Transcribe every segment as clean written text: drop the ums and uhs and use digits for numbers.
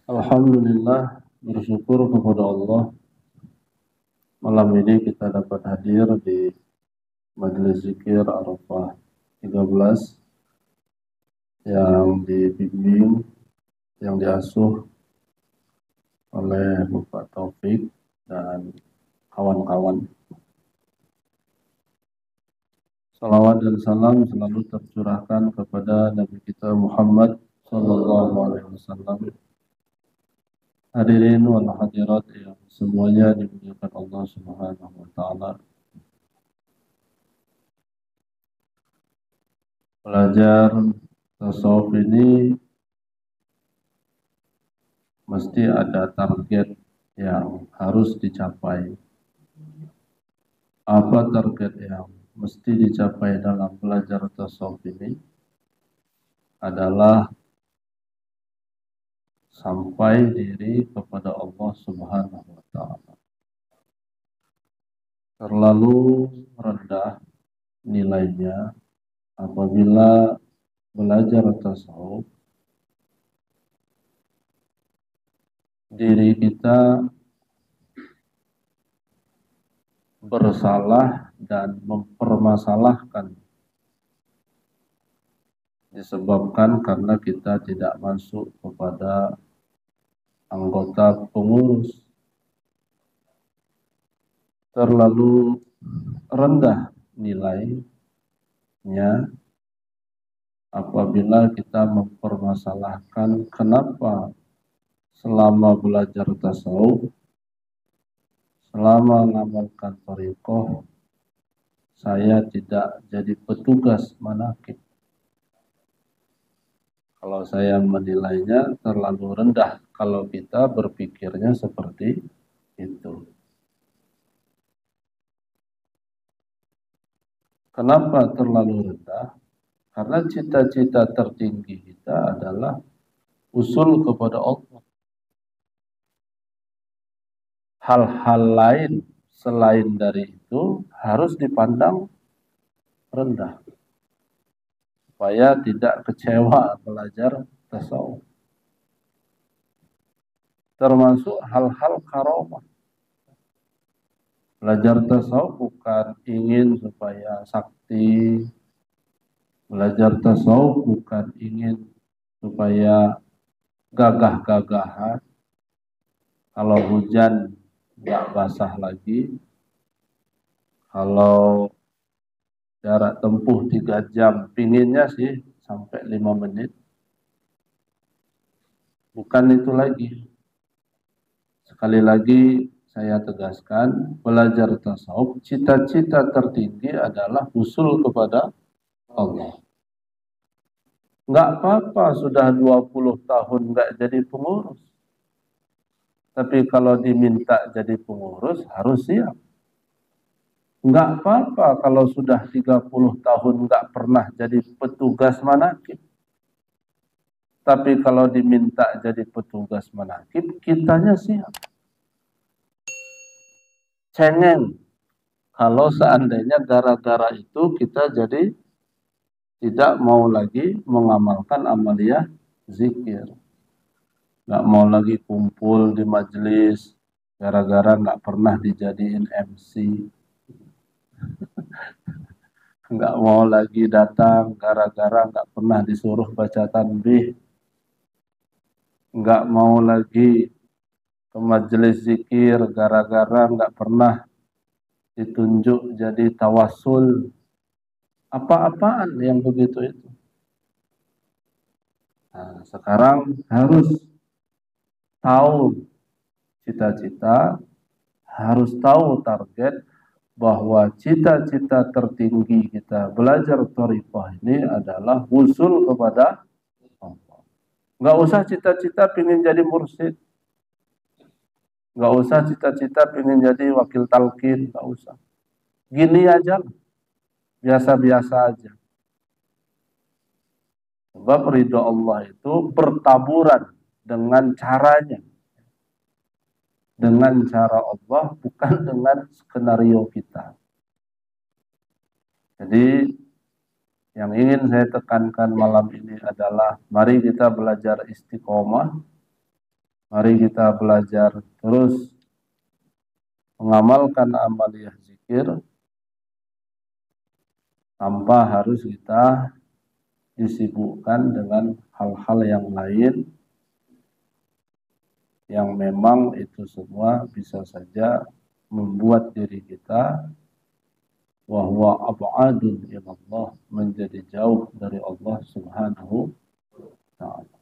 Alhamdulillah, bersyukur kepada Allah. Malam ini kita dapat hadir di Majelis Zikir Arafah 13 yang dibimbing, yang diasuh oleh Bapak Taufik dan kawan-kawan. Salawat dan salam selalu tercurahkan kepada Nabi kita Muhammad Sallallahu Alaihi Wasallam. Hadirin wal hadirat yang semuanya dimuliakan Allah Subhanahu Wa Taala. Belajar tasawuf ini mesti ada target yang harus dicapai. Apa target yang mesti dicapai dalam belajar tasawuf ini? Adalah sampai diri kepada Allah Subhanahu wa Ta'ala. Terlalu rendah nilainya apabila belajar tasawuf, diri kita bersalah dan mempermasalahkan disebabkan karena kita tidak masuk kepada anggota pengurus. Terlalu rendah nilainya apabila kita mempermasalahkan kenapa selama belajar tasawuf, selama mengamalkan thariqah, saya tidak jadi petugas manaqib. Kalau saya menilainya terlalu rendah, kalau kita berpikirnya seperti itu. Kenapa terlalu rendah? Karena cita-cita tertinggi kita adalah usul kepada Allah. Hal-hal lain selain dari itu harus dipandang rendah, supaya tidak kecewa belajar tasawuf. Termasuk hal-hal karamah. Belajar tasawuf bukan ingin supaya sakti. Belajar tasawuf bukan ingin supaya gagah-gagahan. Kalau hujan nggak basah lagi. Kalau jarak tempuh 3 jam, pinginnya sih sampai 5 menit. Bukan itu lagi. Sekali lagi saya tegaskan, belajar tasawuf, cita-cita tertinggi adalah usul kepada Allah. Nggak apa-apa sudah 20 tahun nggak jadi pengurus. Tapi kalau diminta jadi pengurus harus siap. Nggak apa-apa kalau sudah 30 tahun nggak pernah jadi petugas manaqib. Tapi kalau diminta jadi petugas manaqib, kitanya siap. Cengeng kalau seandainya gara-gara itu kita jadi tidak mau lagi mengamalkan amaliyah zikir. Nggak mau lagi kumpul di majelis gara-gara nggak pernah dijadiin MC. Nggak mau lagi datang gara-gara nggak pernah disuruh baca tanbih. Nggak mau lagi ke majelis zikir gara-gara nggak pernah ditunjuk jadi tawasul. Apa-apaan yang begitu itu. Nah, sekarang harus tahu cita-cita, harus tahu target, bahwa cita-cita tertinggi kita belajar thariqah ini adalah usul kepada Allah. Nggak usah cita-cita pengen jadi mursyid. Nggak usah cita-cita pengen jadi wakil talqin, nggak usah. Gini aja, biasa-biasa aja. Sebab ridho Allah itu bertaburan dengan caranya. Dengan cara Allah, bukan dengan skenario kita. Jadi, yang ingin saya tekankan malam ini adalah, mari kita belajar istiqomah. Mari kita belajar terus mengamalkan amaliyah zikir tanpa harus kita disibukkan dengan hal-hal yang lain yang memang itu semua bisa saja membuat diri kita wa huwa ab'adun ilallah, menjadi jauh dari Allah Subhanahu wa ta'ala.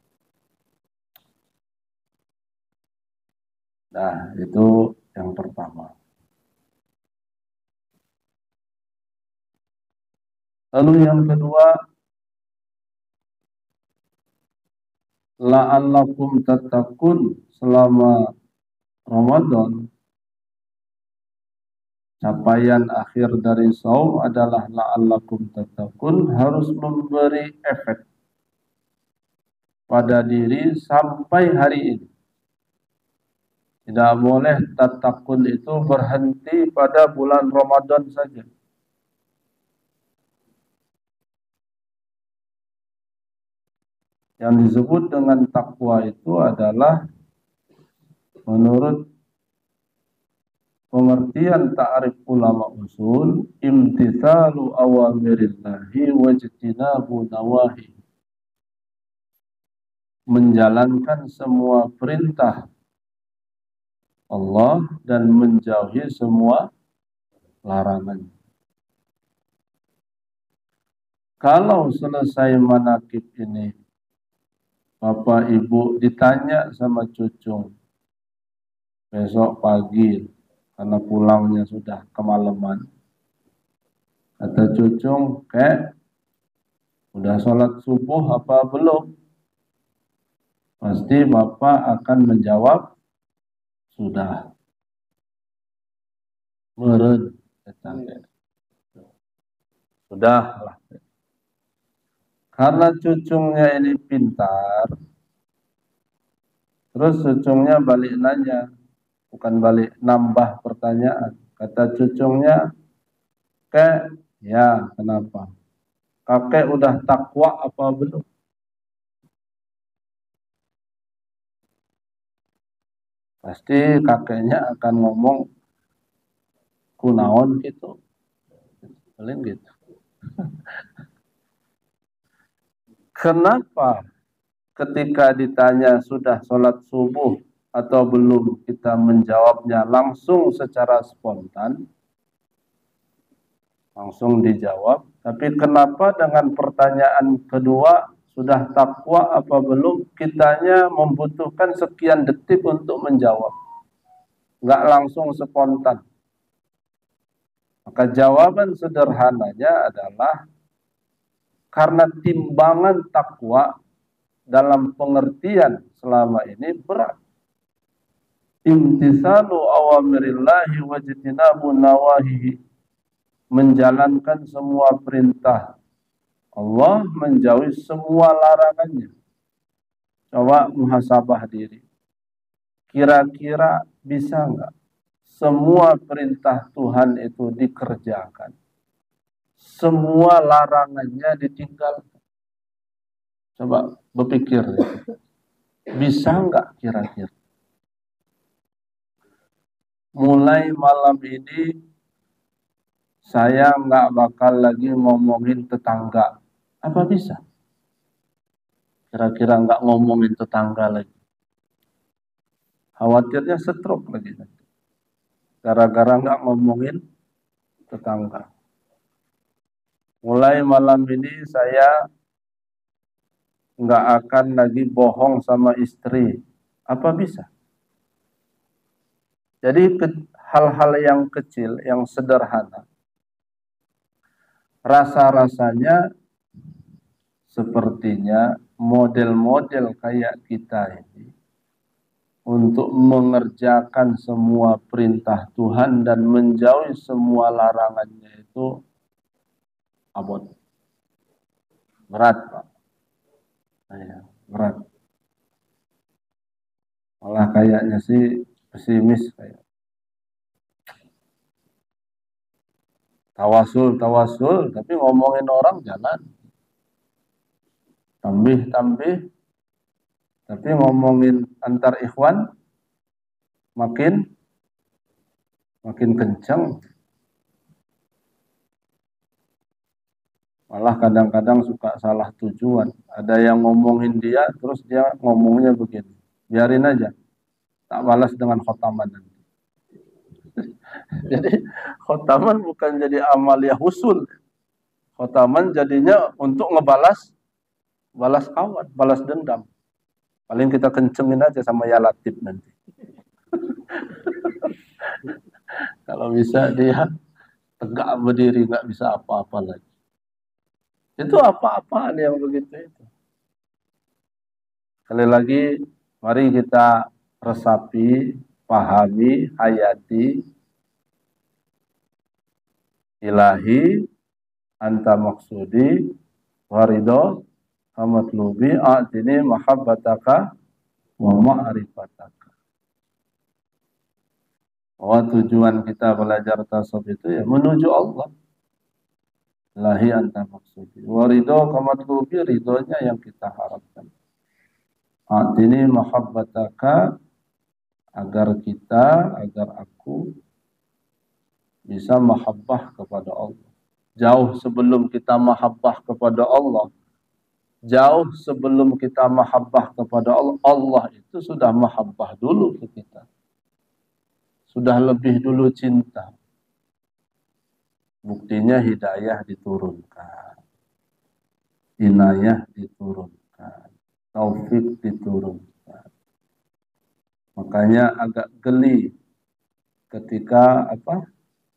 Nah, itu yang pertama. Lalu yang kedua, la'allakum tattaqun, selama Ramadan. Capaian akhir dari saum adalah la'allakum tattaqun, harus memberi efek pada diri sampai hari ini. Tidak boleh tattaqun itu berhenti pada bulan Ramadan saja. Yang disebut dengan takwa itu adalah menurut pengertian ta'rif ulama usul, imtithalu awamirillahi wajtinabu nawahi, menjalankan semua perintah Allah dan menjauhi semua larangan. Kalau selesai manakib ini, Bapak Ibu ditanya sama cucu besok pagi, karena pulangnya sudah kemalaman, kata cucu, "Kek, udah sholat subuh apa belum?" Pasti Bapak akan menjawab, "Sudah." Meren, sudah lah. Karena cucunya ini pintar, terus cucunya balik nanya, bukan balik nambah pertanyaan. Kata cucunya, "Kek, ya kenapa? Kakek udah takwa apa belum?" Pasti kakeknya akan ngomong kunaon gitu. Paling gitu. Kenapa ketika ditanya sudah sholat subuh atau belum, kita menjawabnya langsung secara spontan, langsung dijawab. Tapi kenapa dengan pertanyaan kedua, sudah takwa apa belum, kitanya membutuhkan sekian detik untuk menjawab, nggak langsung spontan. Maka jawaban sederhananya adalah karena timbangan takwa dalam pengertian selama ini berat. Imtisalu awamirillahi wajtinabu nawahihi, menjalankan semua perintah Allah, menjauhi semua larangannya. Coba muhasabah diri. Kira-kira bisa nggak semua perintah Tuhan itu dikerjakan, semua larangannya ditinggalkan? Coba berpikir, bisa nggak kira-kira? Mulai malam ini saya nggak bakal lagi ngomongin tetangga. Apa bisa? Kira-kira nggak ngomongin tetangga lagi. Khawatirnya stroke lagi nanti. Gara-gara nggak ngomongin tetangga. Mulai malam ini saya nggak akan lagi bohong sama istri. Apa bisa? Jadi hal-hal yang kecil, yang sederhana, rasa-rasanya sepertinya model-model kayak kita ini untuk mengerjakan semua perintah Tuhan dan menjauhi semua larangannya itu abot. Berat, Pak. Ya, berat. Malah kayaknya sih pesimis kayak. Tawasul, tapi ngomongin orang jangan. Tambih, Tapi ngomongin antar ikhwan makin kencang. Malah kadang-kadang suka salah tujuan. Ada yang ngomongin dia, terus dia ngomongnya begini. Biarin aja, tak balas dengan khotaman. Jadi khotaman bukan jadi amalia husul. Khotaman jadinya untuk balas kawan, balas dendam. Paling kita kencengin aja sama ya Latif nanti. Kalau bisa dia tegak berdiri, nggak bisa apa-apa lagi. Itu apa-apaan yang begitu itu. Sekali lagi, mari kita resapi, pahami, hayati, ilahi, anta maksudi, warido, hamatlubi, a'tini mahabbataka, wa ma'rifataka. Bahwa tujuan kita belajar tasawuf itu ya menuju Allah. Ilahi anta maksudi. Warido, hamatlubi, ridhonya yang kita harapkan. A'tini mahabbataka, agar aku bisa mahabbah kepada Allah. Jauh sebelum kita mahabbah kepada Allah, jauh sebelum kita mahabbah kepada Allah, Allah itu sudah mahabbah dulu ke kita. Sudah lebih dulu cinta. Buktinya hidayah diturunkan. Inayah diturunkan. Taufik diturunkan. Makanya agak geli ketika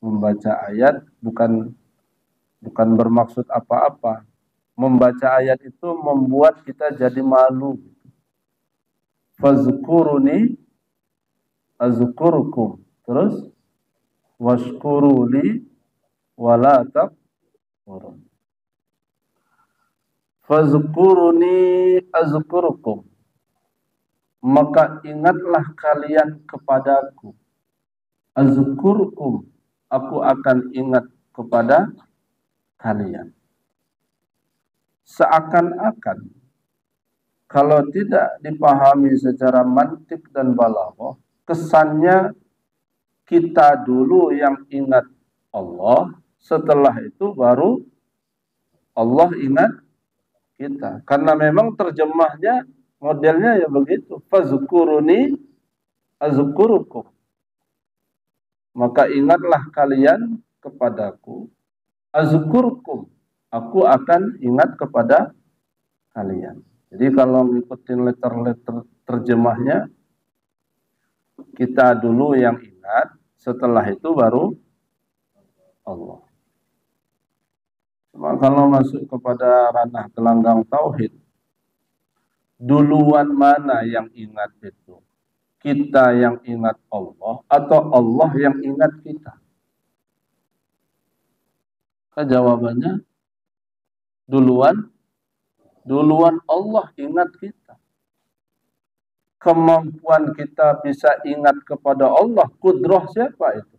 membaca ayat, bukan bermaksud apa-apa. Membaca ayat itu membuat kita jadi malu. Fazkuruni azkurukum. Terus washkuruli wala takfurun. Fazkuruni azkurukum. Maka ingatlah kalian kepadaku. Azkurukum. Aku akan ingat kepada kalian. Seakan-akan kalau tidak dipahami secara mantik dan balaghah, kesannya kita dulu yang ingat Allah, setelah itu baru Allah ingat kita. Karena memang terjemahnya, modelnya ya begitu. Fazkuruni azkurukum. Maka ingatlah kalian kepadaku. Azkurukum. Aku akan ingat kepada kalian. Jadi kalau ngikutin letter-letter terjemahnya, kita dulu yang ingat, setelah itu baru Allah. Cuma kalau masuk kepada ranah gelanggang tauhid, duluan mana yang ingat itu? Kita yang ingat Allah atau Allah yang ingat kita? Jawabannya duluan Allah ingat kita. Kemampuan kita bisa ingat kepada Allah, kudrah siapa itu?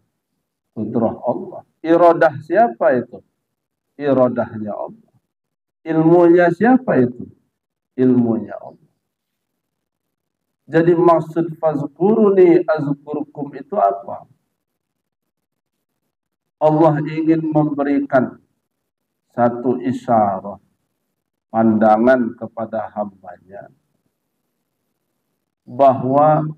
Kudrah Allah. Iradah siapa itu? Iradahnya Allah. Ilmunya siapa itu? Ilmunya Allah. Jadi maksud fazkuruni azkurkum itu apa? Allah ingin memberikan satu isyarat, pandangan kepada hambanya bahwa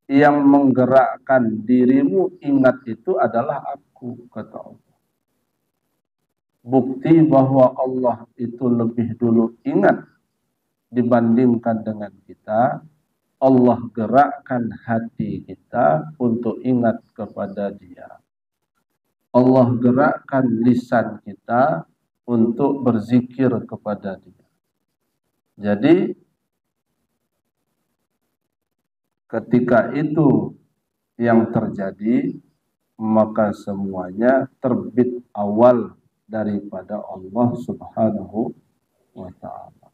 yang menggerakkan dirimu ingat itu adalah aku, kata Allah. Bukti bahwa Allah itu lebih dulu ingat dibandingkan dengan kita, Allah gerakkan hati kita untuk ingat kepada Dia. Allah gerakkan lisan kita untuk berzikir kepada Dia. Jadi ketika itu yang terjadi, maka semuanya terbit awal daripada Allah Subhanahu wa ta'ala.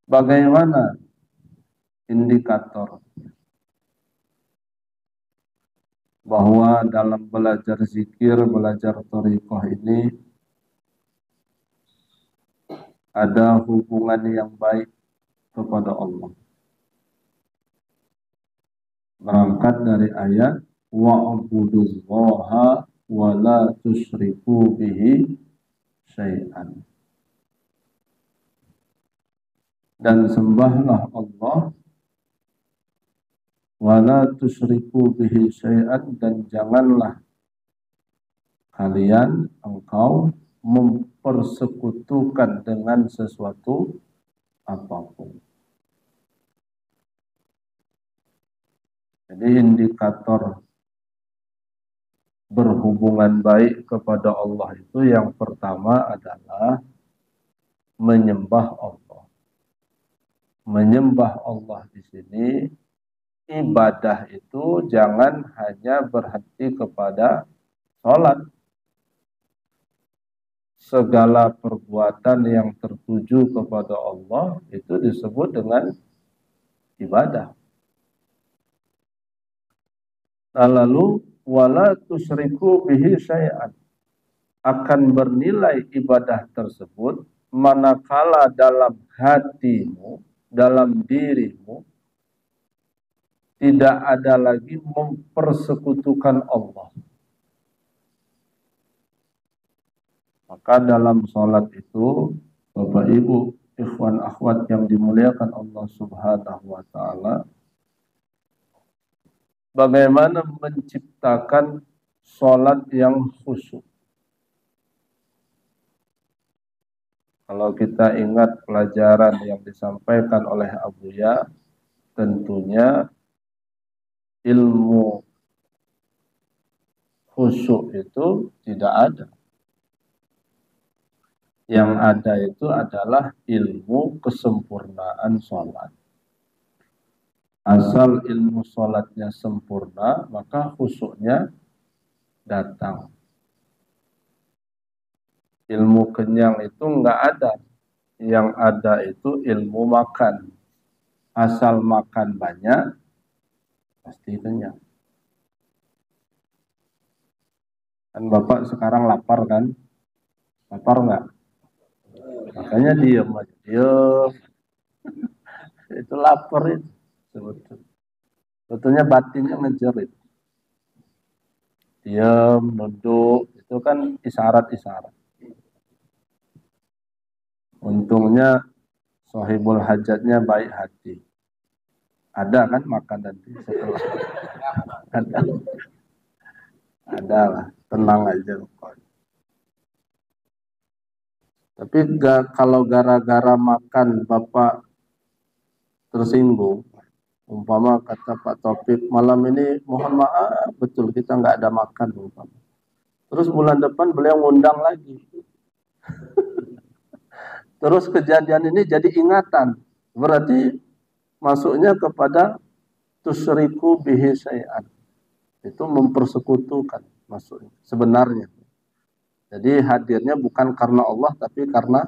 Bagaimana indikator bahwa dalam belajar zikir, belajar thariqah ini ada hubungan yang baik kepada Allah. Berangkat dari ayat wa'budullaha wa la tusyriku bihi syai'an. Dan sembahlah Allah wa la tusyriku bihi syai'an, dan janganlah engkau mempersekutukan dengan sesuatu apapun. Jadi indikator berhubungan baik kepada Allah itu yang pertama adalah menyembah Allah. Menyembah Allah di sini, ibadah itu jangan hanya berhenti kepada sholat. Segala perbuatan yang tertuju kepada Allah itu disebut dengan ibadah. Lalu wala tusyriku bihi syai'an, akan bernilai ibadah tersebut manakala dalam hatimu, dalam dirimu tidak ada lagi mempersekutukan Allah. Maka dalam sholat itu, Bapak Ibu, ikhwan akhwat yang dimuliakan Allah Subhanahu wa ta'ala, bagaimana menciptakan sholat yang khusyuk. Kalau kita ingat pelajaran yang disampaikan oleh Abuya, tentunya ilmu khusyuk itu tidak ada. Yang ada itu adalah ilmu kesempurnaan sholat. Asal ilmu sholatnya sempurna, maka khusyuknya datang. Ilmu kenyang itu enggak ada. Yang ada itu ilmu makan. Asal makan banyak, pasti kenyang. Kan Bapak sekarang lapar kan? Lapar enggak? Makanya diam aja. Diam. Itu lapar itu. Sebetulnya batinnya ngejerit. Diam, nunduk, itu kan isyarat-isyarat. Untungnya sahibul hajatnya baik hati. Ada kan makan nanti setelah. Ada lah, tenang aja. Tapi kalau gara-gara makan Bapak tersinggung, umpama kata Pak Taufik, malam ini mohon maaf, betul kita nggak ada makan umpama. Terus bulan depan beliau ngundang lagi. Terus kejadian ini jadi ingatan. Berarti masuknya kepada tusyriku bihi syai'an. Itu mempersekutukan masuknya sebenarnya. Jadi hadirnya bukan karena Allah tapi karena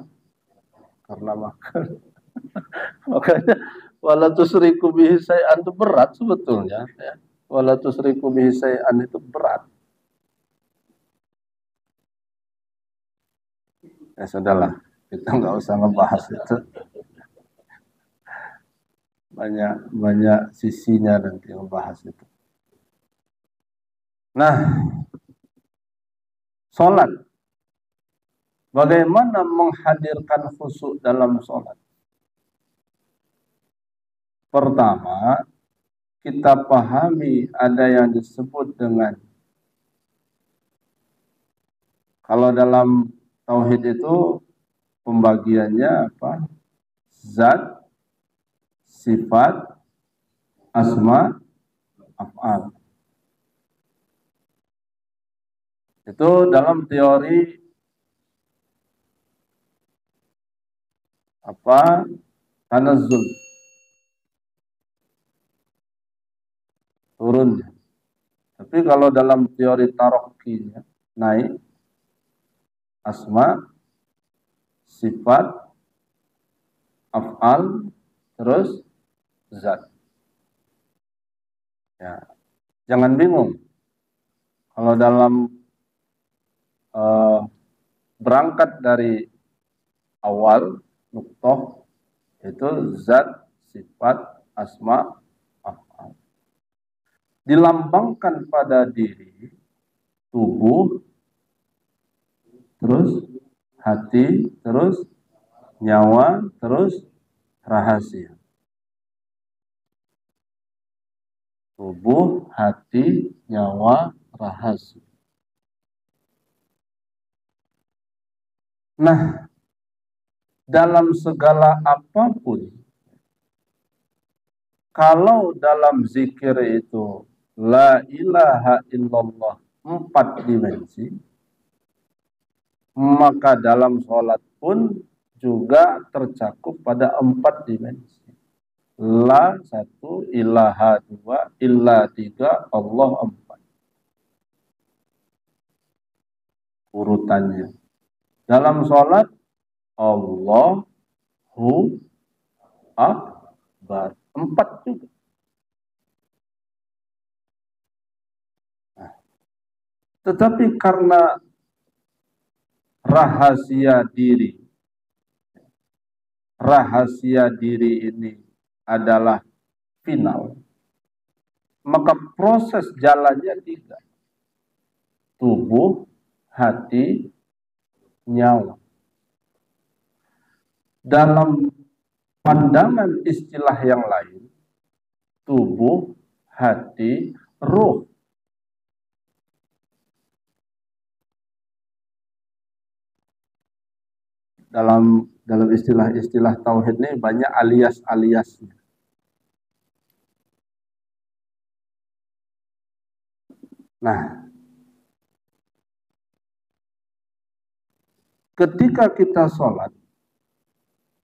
makan. Makanya wala tusyriku bihi syai'an itu berat sebetulnya, ya. Wala tusyriku bihi syai'an itu berat. Ya sudahlah, kita nggak usah ngebahas itu. Banyak sisinya nanti ngebahas itu. Nah, sholat. Bagaimana menghadirkan khusyuk dalam sholat? Pertama, kita pahami ada yang disebut dengan, kalau dalam tauhid itu pembagiannya apa? Zat, sifat, asma, af'al. Itu dalam teori apa? Tanazzul. Turun. Tapi kalau dalam teori tarokkinya naik, asma, sifat, af'al, terus zat. Ya, jangan bingung. Kalau dalam berangkat dari awal, Nuktoh itu zat, sifat, asma, af'al. Dilambangkan pada diri, tubuh, terus hati, terus nyawa, terus rahasia. Tubuh, hati, nyawa, rahasia. Nah, dalam segala apapun, kalau dalam zikir itu la ilaha illallah 4 dimensi, maka dalam sholat pun juga tercakup pada 4 dimensi. La 1, ilaha 2, illa 3, Allah 4. Urutannya. Dalam sholat, Allahu Akbar. 4 juga. Nah, tetapi karena rahasia diri ini adalah final, maka proses jalannya 3. Tubuh, hati, nyawa. Dalam pandangan istilah yang lain, tubuh, hati, ruh. Dalam istilah-istilah tauhid ini banyak alias-aliasnya. Nah, ketika kita sholat,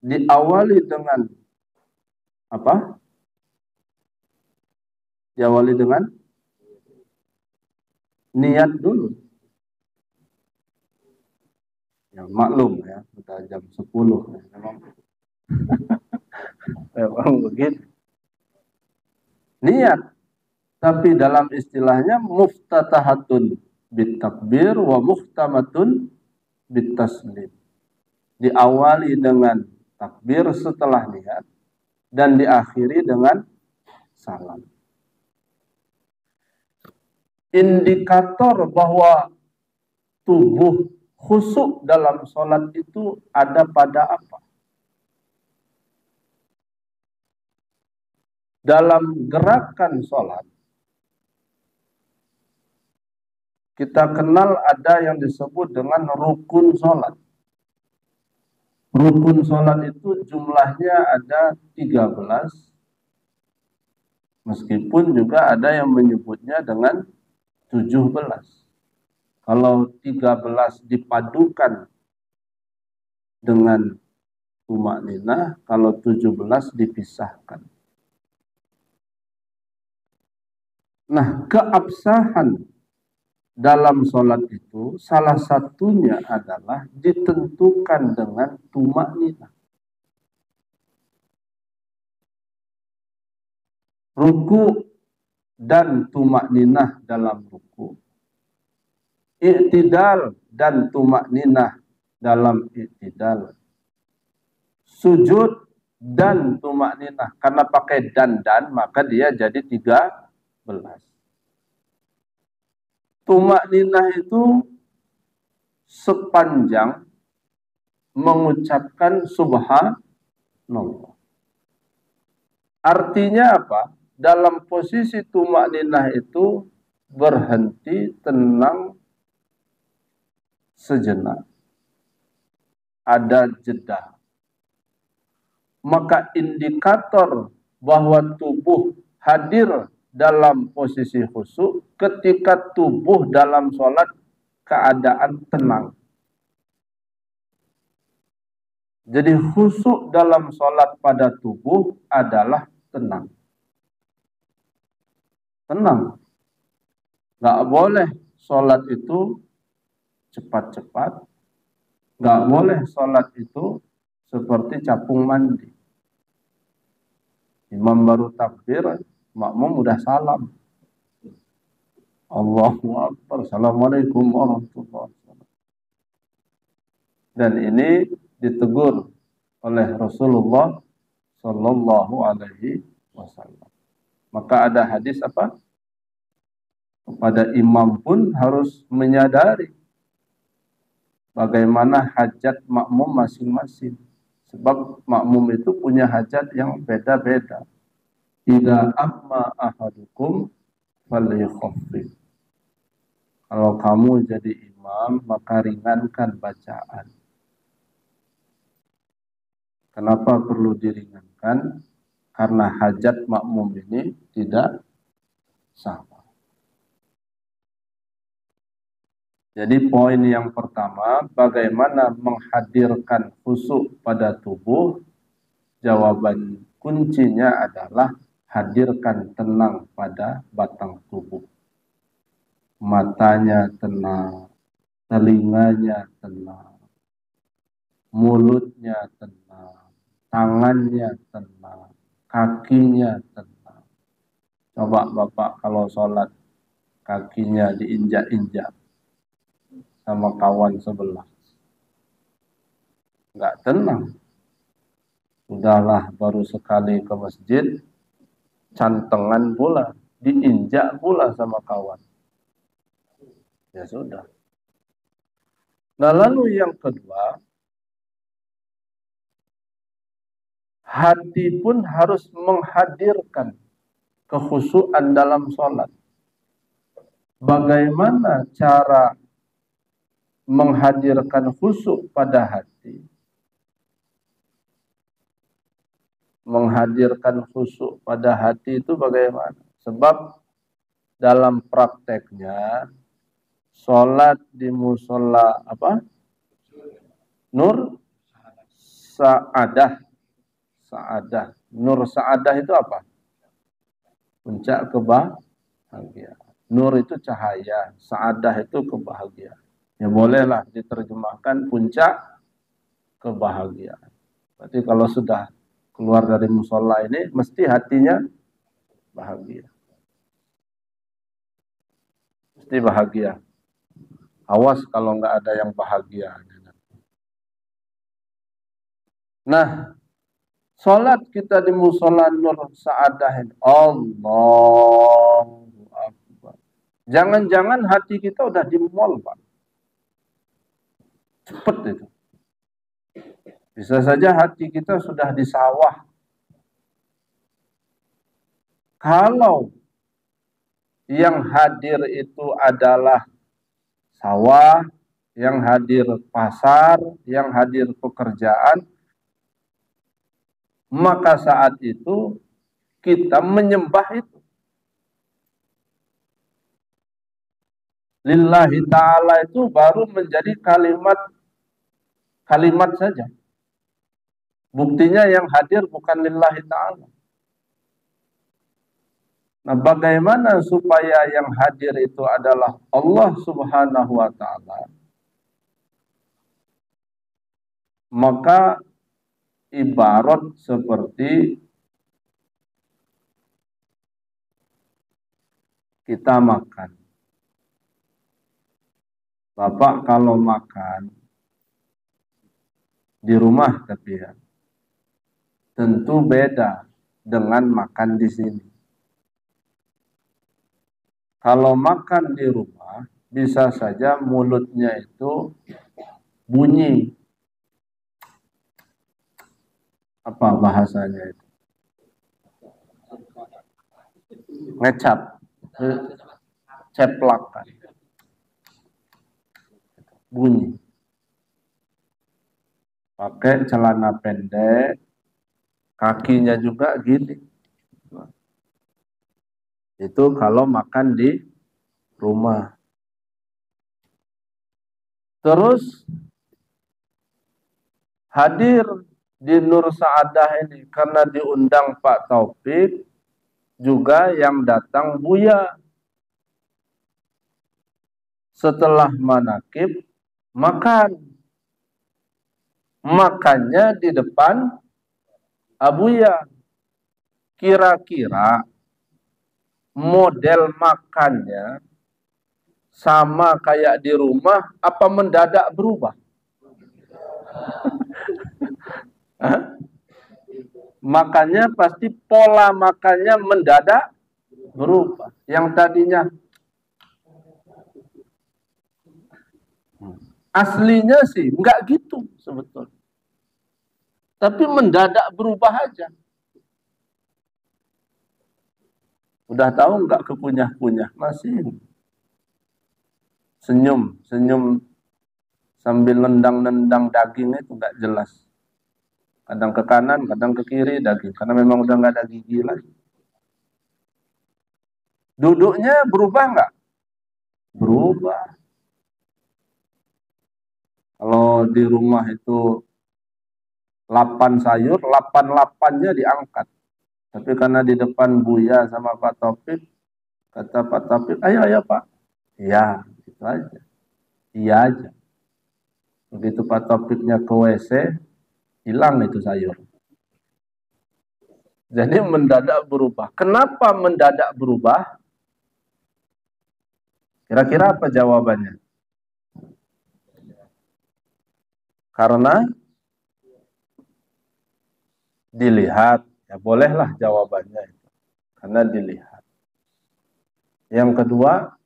diawali dengan apa? Diawali dengan niat dulu. Ya, maklum ya, kita jam 10. Memang begitu. Niat. Tapi dalam istilahnya muftatahatun bitakbir wa muhtamatun bitaslim. Diawali dengan takbir setelah niat dan diakhiri dengan salam. Indikator bahwa tubuh khusyuk dalam sholat itu ada pada apa? Dalam gerakan sholat, kita kenal ada yang disebut dengan rukun sholat. Rukun sholat itu jumlahnya ada 13, meskipun juga ada yang menyebutnya dengan 17. Kalau 13 dipadukan dengan tumakninah, kalau 17 dipisahkan. Nah, keabsahan dalam sholat itu salah satunya adalah ditentukan dengan tumakninah. Ruku dan tumakninah dalam ruku. I'tidal dan tumakninah dalam i'tidal. Sujud dan tumakninah. Karena pakai dan maka dia jadi 13. Tumakninah itu sepanjang mengucapkan subhanallah. Artinya apa? Dalam posisi tumakninah itu berhenti, tenang sejenak. Ada jeda. Maka indikator bahwa tubuh hadir dalam posisi khusyuk ketika tubuh dalam sholat keadaan tenang. Jadi khusyuk dalam sholat pada tubuh adalah tenang. Tenang. Nggak boleh sholat itu cepat-cepat. Nggak boleh sholat itu seperti capung mandi. Imam baru takbir, makmum udah salam. Allahu Akbar. Assalamualaikum warahmatullahi wabarakatuh. Dan ini ditegur oleh Rasulullah Sallallahu Alaihi Wasallam. Maka ada hadis apa? Kepada imam pun harus menyadari bagaimana hajat makmum masing-masing. Sebab makmum itu punya hajat yang beda-beda. Idza amma ahadukum falyukhaffif. Kalau kamu jadi imam, maka ringankan bacaan. Kenapa perlu diringankan? Karena hajat makmum ini tidak sama. Jadi poin yang pertama, bagaimana menghadirkan khusyuk pada tubuh? Jawaban kuncinya adalah hadirkan tenang pada batang tubuh. Matanya tenang, telinganya tenang, mulutnya tenang, tangannya tenang, kakinya tenang. Coba Bapak kalau sholat, kakinya diinjak-injak sama kawan sebelah. Enggak tenang. Sudahlah baru sekali ke masjid, cantengan pula, diinjak pula sama kawan. Ya sudah. Nah lalu yang kedua, hati pun harus menghadirkan kekhusyuan dalam sholat. Bagaimana cara menghadirkan khusyuk pada hati? Menghadirkan khusyuk pada hati itu bagaimana? Sebab dalam prakteknya sholat di musola apa? Nur Sa'adah. Sa'adah. Nur Sa'adah itu apa? Puncak kebahagiaan. Nur itu cahaya, Sa'adah itu kebahagiaan. Ya bolehlah diterjemahkan puncak kebahagiaan. Berarti kalau sudah keluar dari musola ini, mesti hatinya bahagia. Mesti bahagia. Awas kalau nggak ada yang bahagia. Nah, sholat kita di musola Nur Sa'adah ini, Allahu Akbar. Jangan-jangan hati kita udah di mall, Pak. Cepet itu. Bisa saja hati kita sudah di sawah. Kalau yang hadir itu adalah sawah, yang hadir pasar, yang hadir pekerjaan, maka saat itu kita menyembah itu. Lillahi ta'ala itu baru menjadi kalimat saja. Buktinya yang hadir bukan lillahi ta'ala. Nah, bagaimana supaya yang hadir itu adalah Allah Subhanahu wa ta'ala? Maka ibarat seperti kita makan. Bapak kalau makan di rumah tapi ya, tentu beda dengan makan di sini. Kalau makan di rumah, bisa saja mulutnya itu bunyi. Apa bahasanya itu? Ngecap. Ceplakan. Bunyi. Pakai celana pendek, kakinya juga gini. Itu kalau makan di rumah. Terus hadir di Nur Sa'adah ini karena diundang Pak Taufik, juga yang datang Buya. Setelah manakib, makan. Makannya di depan Abuya. Kira-kira model makannya sama kayak di rumah apa mendadak berubah? Makannya pasti pola makannya mendadak berubah. Yang tadinya aslinya sih nggak gitu sebetulnya. Tapi mendadak berubah aja. Udah tahu nggak kekunyah-kunyah? Masih senyum, senyum sambil nendang-nendang daging itu nggak jelas. Kadang ke kanan, kadang ke kiri daging. Karena memang udah nggak ada gigi lagi. Duduknya berubah nggak? Berubah. Kalau di rumah itu 8 sayur, 8-8-nya diangkat. Tapi karena di depan Buya sama Pak Taufik, kata Pak Taufik, ayo, ayo Pak. Iya, gitu aja. Iya aja. Begitu Pak Taufiknya ke WC, hilang itu sayur. Jadi mendadak berubah. Kenapa mendadak berubah? Kira-kira apa jawabannya? Karena dilihat. Ya bolehlah jawabannya. Karena dilihat. Yang kedua,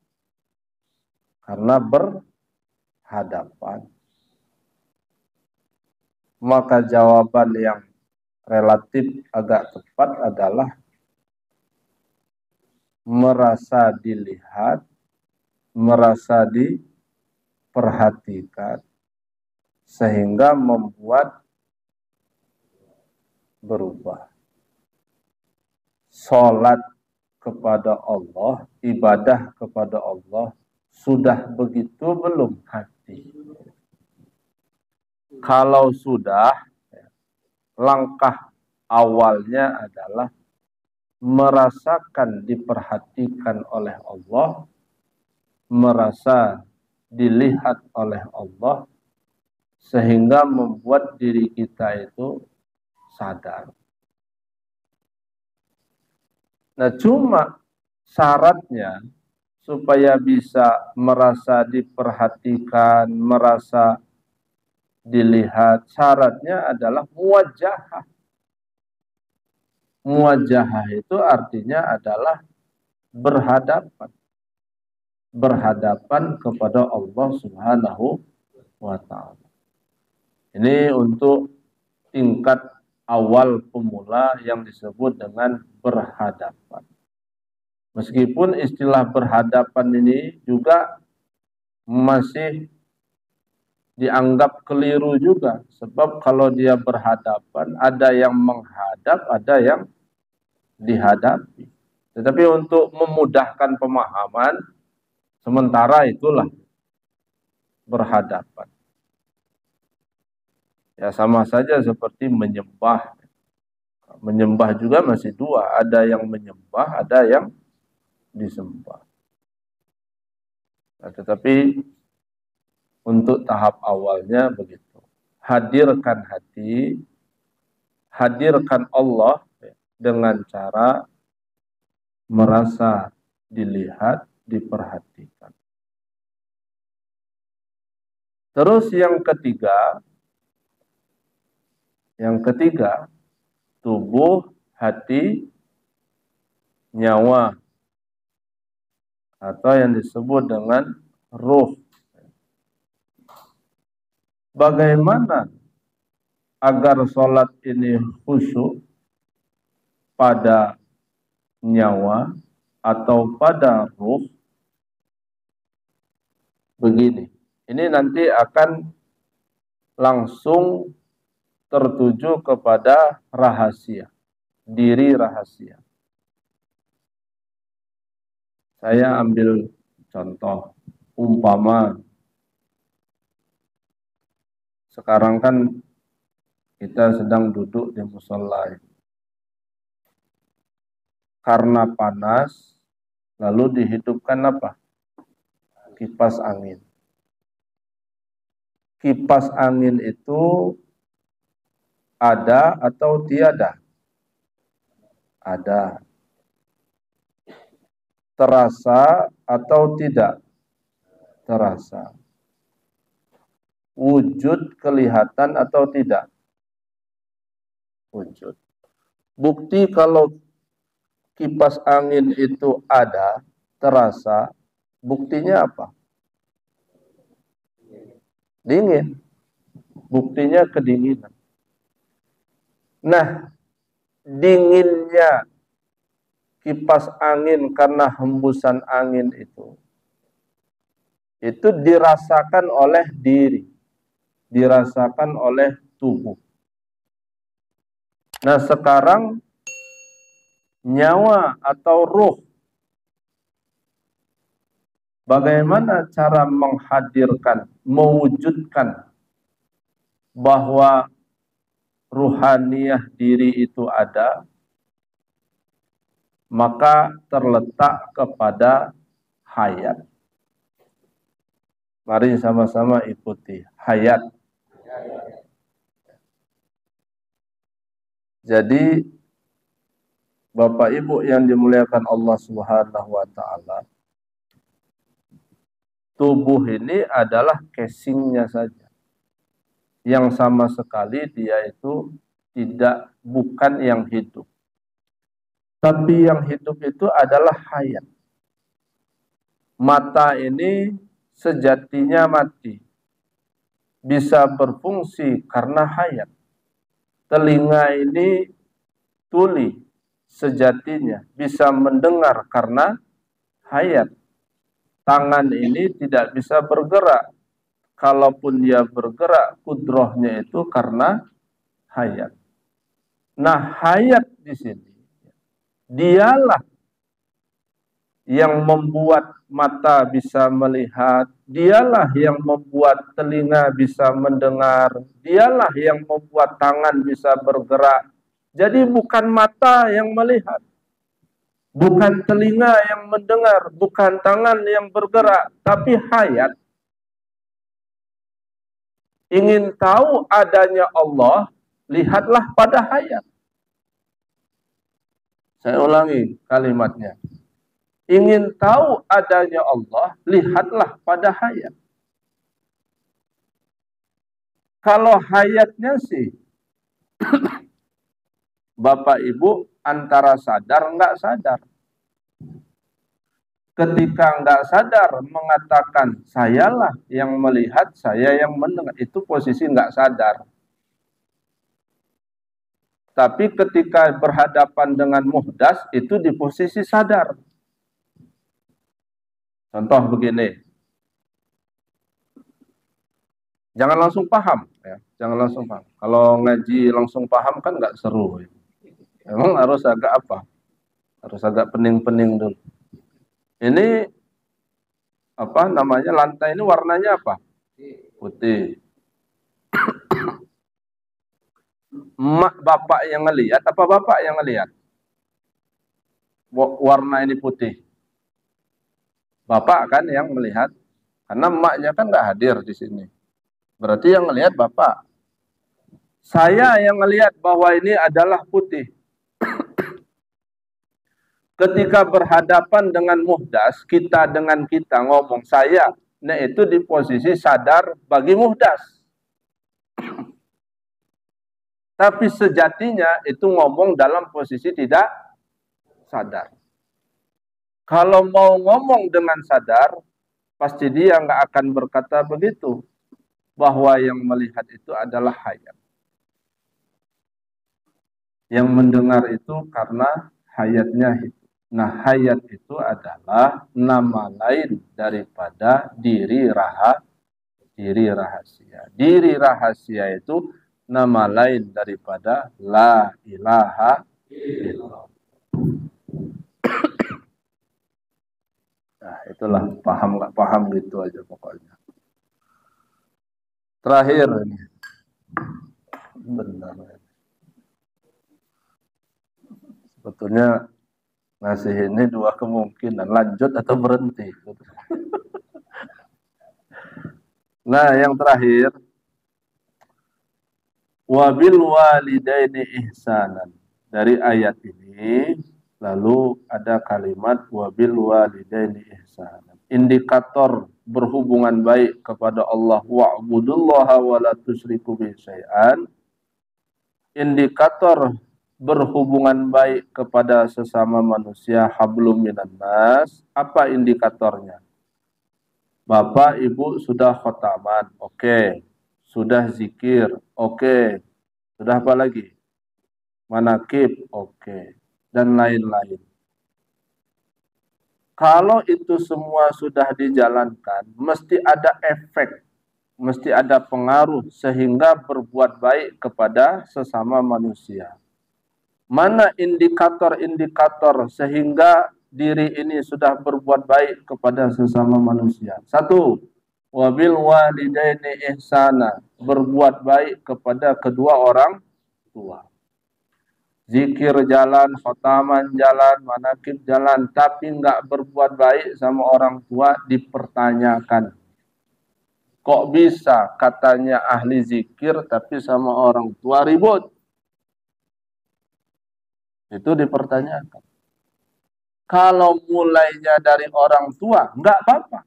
karena berhadapan. Maka jawaban yang relatif agak tepat adalah merasa dilihat, merasa diperhatikan, sehingga membuat berubah. Salat kepada Allah, ibadah kepada Allah, sudah begitu belum hati? Kalau sudah, langkah awalnya adalah merasakan diperhatikan oleh Allah, merasa dilihat oleh Allah, sehingga membuat diri kita itu sadar. Nah, cuma syaratnya supaya bisa merasa diperhatikan, merasa dilihat, syaratnya adalah muwajahah. Muwajahah itu artinya adalah berhadapan. Berhadapan kepada Allah Subhanahu wa ta'ala. Ini untuk tingkat awal pemula yang disebut dengan berhadapan. Meskipun istilah berhadapan ini juga masih dianggap keliru juga. Sebab kalau dia berhadapan, ada yang menghadap, ada yang dihadapi. Tetapi untuk memudahkan pemahaman, sementara itulah berhadapan. Ya sama saja seperti menyembah. Menyembah juga masih dua. Ada yang menyembah, ada yang disembah. Nah, tetapi untuk tahap awalnya begitu. Hadirkan hati, hadirkan Allah dengan cara merasa dilihat, diperhatikan. Terus yang ketiga, tubuh, hati, nyawa, atau yang disebut dengan ruh. Bagaimana agar sholat ini khusyuk pada nyawa atau pada ruh? Begini, ini nanti akan langsung tertuju kepada rahasia, diri rahasia. Saya ambil contoh, umpama sekarang kan kita sedang duduk di musola. Karena panas, lalu dihidupkan apa? Kipas angin. Kipas angin itu ada atau tiada? Ada. Terasa atau tidak? Terasa. Wujud kelihatan atau tidak? Wujud. Bukti kalau kipas angin itu ada, terasa, buktinya apa? Dingin. Buktinya kedinginan. Nah, dinginnya kipas angin karena hembusan angin itu dirasakan oleh diri, dirasakan oleh tubuh. Nah, sekarang nyawa atau ruh, bagaimana cara menghadirkan, mewujudkan bahwa ruhaniyah diri itu ada, maka terletak kepada hayat. Mari sama-sama ikuti hayat. Jadi Bapak Ibu yang dimuliakan Allah Subhanahu wa taala, tubuh ini adalah casingnya saja. Yang sama sekali dia itu bukan yang hidup. Tapi yang hidup itu adalah hayat. Mata ini sejatinya mati. Bisa berfungsi karena hayat. Telinga ini tuli sejatinya. Bisa mendengar karena hayat. Tangan ini tidak bisa bergerak. Kalaupun dia bergerak, kudrohnya itu karena hayat. Nah, hayat di sini, dialah yang membuat mata bisa melihat, dialah yang membuat telinga bisa mendengar, dialah yang membuat tangan bisa bergerak. Jadi bukan mata yang melihat, bukan telinga yang mendengar, bukan tangan yang bergerak, tapi hayat. Ingin tahu adanya Allah, lihatlah pada hayat. Saya ulangi kalimatnya. Ingin tahu adanya Allah, lihatlah pada hayat. Kalau hayatnya sih, Bapak Ibu antara sadar nggak sadar. Ketika nggak sadar mengatakan sayalah yang melihat, saya yang mendengar, itu posisi nggak sadar. Tapi ketika berhadapan dengan muhdas, itu di posisi sadar. Contoh begini, jangan langsung paham, ya. Jangan langsung paham. Kalau ngaji langsung paham kan nggak seru. Emang harus agak apa? Harus agak pening-pening dulu. Ini apa namanya, lantai ini warnanya apa? Putih. Emak bapak yang ngelihat apa bapak yang ngelihat? Warna ini putih. Bapak kan yang melihat, karena emaknya kan nggak hadir di sini. Berarti yang ngelihat bapak. Saya yang ngelihat bahwa ini adalah putih. Ketika berhadapan dengan muhdas, kita dengan kita ngomong saya, nah itu di posisi sadar bagi muhdas. Tapi sejatinya itu ngomong dalam posisi tidak sadar. Kalau mau ngomong dengan sadar, pasti dia nggak akan berkata begitu, bahwa yang melihat itu adalah hayat. Yang mendengar itu karena hayatnya hidup. Nah, hayat itu adalah nama lain daripada diri rahasia. Diri rahasia itu nama lain daripada la ilaha illallah. Nah, itulah paham nggak paham gitu aja pokoknya. Terakhir ini. Benar. Sebetulnya ngasih ini dua kemungkinan, lanjut atau berhenti. Nah, yang terakhir, wabil walidaini ihsanan. Dari ayat ini, lalu ada kalimat wabil walidaini ihsanan. Indikator berhubungan baik kepada Allah, wa'budullaha wa la tusyriku bihi syai'an. Indikator berhubungan baik kepada sesama manusia, hablum minan nas. Apa indikatornya? Bapak Ibu sudah khotaman, oke. Sudah zikir, oke. Sudah apa lagi? Manakib, oke. Dan lain-lain. Kalau itu semua sudah dijalankan, mesti ada efek, mesti ada pengaruh sehingga berbuat baik kepada sesama manusia. Mana indikator-indikator sehingga diri ini sudah berbuat baik kepada sesama manusia? Satu, wabil walidaini ihsana, berbuat baik kepada kedua orang tua. Zikir jalan, khotaman jalan, manakib jalan, tapi nggak berbuat baik sama orang tua, dipertanyakan. Kok bisa katanya ahli zikir tapi sama orang tua ribut? Itu dipertanyakan. Kalau mulainya dari orang tua, nggak apa-apa.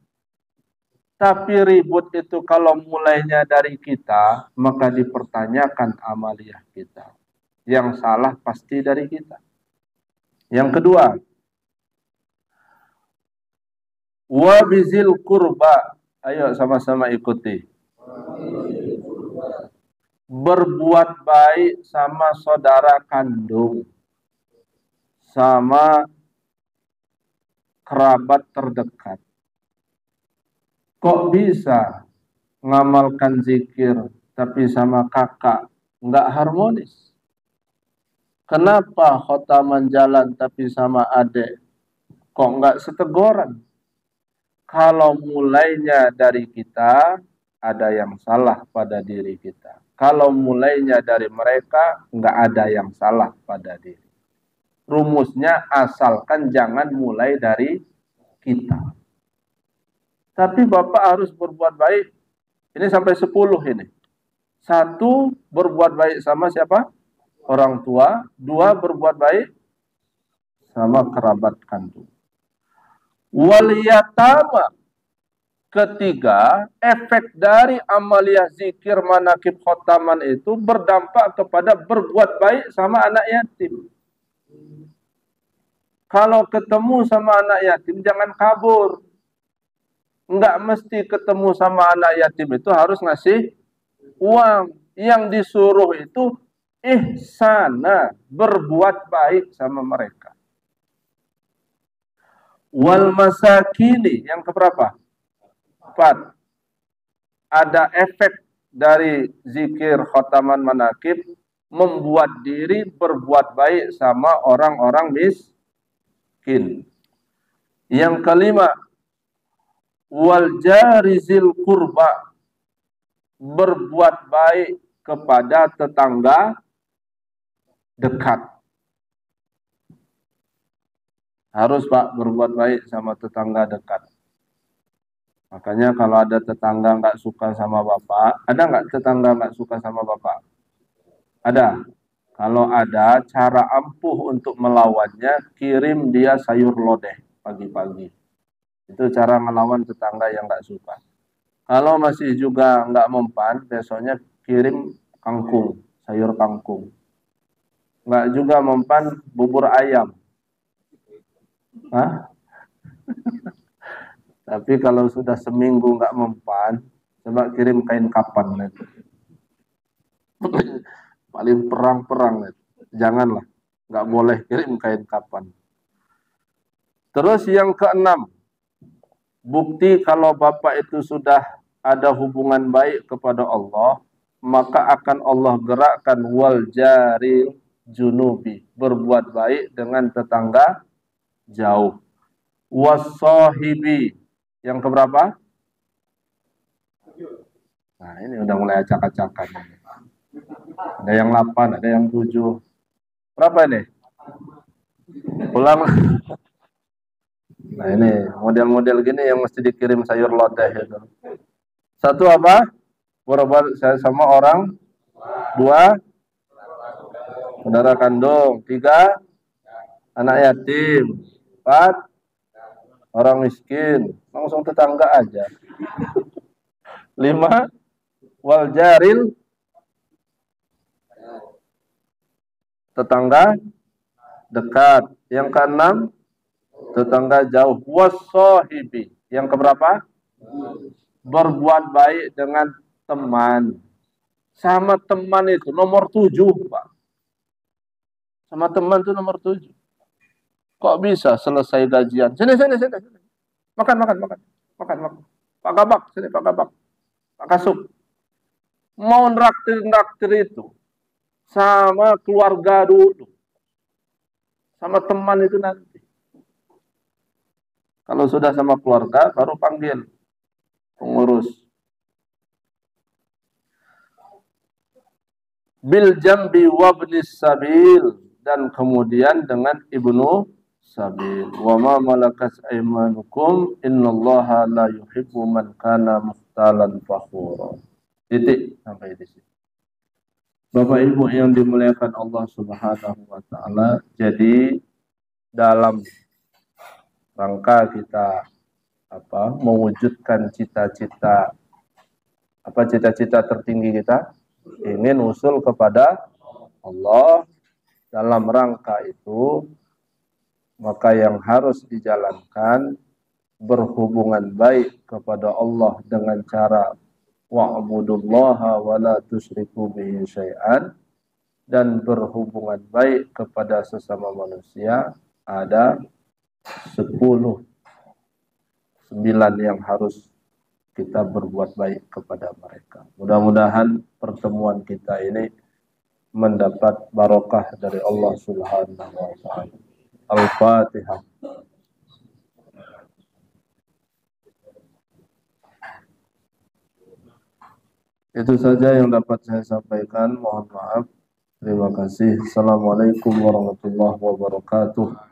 Tapi ribut itu kalau mulainya dari kita, maka dipertanyakan amaliyah kita. Yang salah pasti dari kita. Yang kedua, wabizil kurba. Ayo sama-sama ikuti. Berbuat baik sama saudara kandung, sama kerabat terdekat. Kok bisa ngamalkan zikir tapi sama kakak nggak harmonis? Kenapa khotaman jalan tapi sama adik kok nggak seteguran? Kalau mulainya dari kita, ada yang salah pada diri kita. Kalau mulainya dari mereka, nggak ada yang salah pada diri. Rumusnya asalkan jangan mulai dari kita. Tapi Bapak harus berbuat baik. Ini sampai 10 ini. 1, berbuat baik sama siapa? Orang tua. 2, berbuat baik sama kerabat kandung. Wal yatama. 3, efek dari amaliyah zikir manakib khotaman itu berdampak kepada berbuat baik sama anak yatim. Kalau ketemu sama anak yatim jangan kabur. Enggak mesti ketemu sama anak yatim itu harus ngasih uang. Yang disuruh itu ihsana, berbuat baik sama mereka. Wal masakini, yang keberapa? 4. Ada efek dari zikir khotaman manakib membuat diri berbuat baik sama orang-orang miskin. Yang kelima, wal jarizil kurba, berbuat baik kepada tetangga dekat. Harus Pak berbuat baik sama tetangga dekat. Makanya kalau ada tetangga nggak suka sama Bapak, ada nggak tetangga nggak suka sama Bapak? Ada. Kalau ada, cara ampuh untuk melawannya, kirim dia sayur lodeh pagi-pagi. Itu cara melawan tetangga yang nggak suka. Kalau masih juga nggak mempan, besoknya kirim kangkung, sayur kangkung. Nggak juga mempan, bubur ayam. Hah? Tapi kalau sudah seminggu nggak mempan, coba kirim kain kapan. Paling perang-perang. Janganlah, nggak boleh kirim kain kapan. Terus yang keenam, bukti kalau Bapak itu sudah ada hubungan baik kepada Allah, maka akan Allah gerakkan wal jaril junubi, berbuat baik dengan tetangga jauh. Wasohibi, yang keberapa? Nah ini udah mulai acak-acakan. Ada yang 8, ada yang 7. Berapa ini? Pulang. Nah ini model-model gini yang mesti dikirim sayur lodeh itu. 1 apa? Berbuat saya sama orang. 2, saudara kandung. 3, anak yatim. 4, orang miskin. Langsung tetangga aja. 5, wal jaril tetangga dekat. Yang keenam, tetangga jauh. Wassahibi. Yang keberapa? Berbuat baik dengan teman. Sama teman itu nomor 7, Pak. Sama teman itu nomor 7. Kok bisa selesai gajian? Sini. Makan. Pak Kabak, sini Pak Kabak. Pak Kasub. Mau nraktir itu sama keluarga dulu. Sama teman itu nanti. Kalau sudah sama keluarga, baru panggil pengurus. Bil jambi wabnis sabil. Dan kemudian dengan ibnu sabil. Wa ma malakat aimanukum innallaha la yuhibbu man kana mukhtalan fakhura. Titik sampai di sini. Bapak Ibu yang dimuliakan Allah Subhanahu wa taala, jadi dalam rangka kita mewujudkan cita-cita tertinggi kita, ingin usul kepada Allah. Dalam rangka itu, maka yang harus dijalankan berhubungan baik kepada Allah dengan cara wa'budullaha wa la tusyriku bihi syai'an, dan berhubungan baik kepada sesama manusia. Ada 9 yang harus kita berbuat baik kepada mereka. Mudah-mudahan pertemuan kita ini mendapat barokah dari Allah Subhanahu wa taala. Al-Fatihah. Itu saja yang dapat saya sampaikan. Mohon maaf. Terima kasih. Assalamualaikum warahmatullahi wabarakatuh.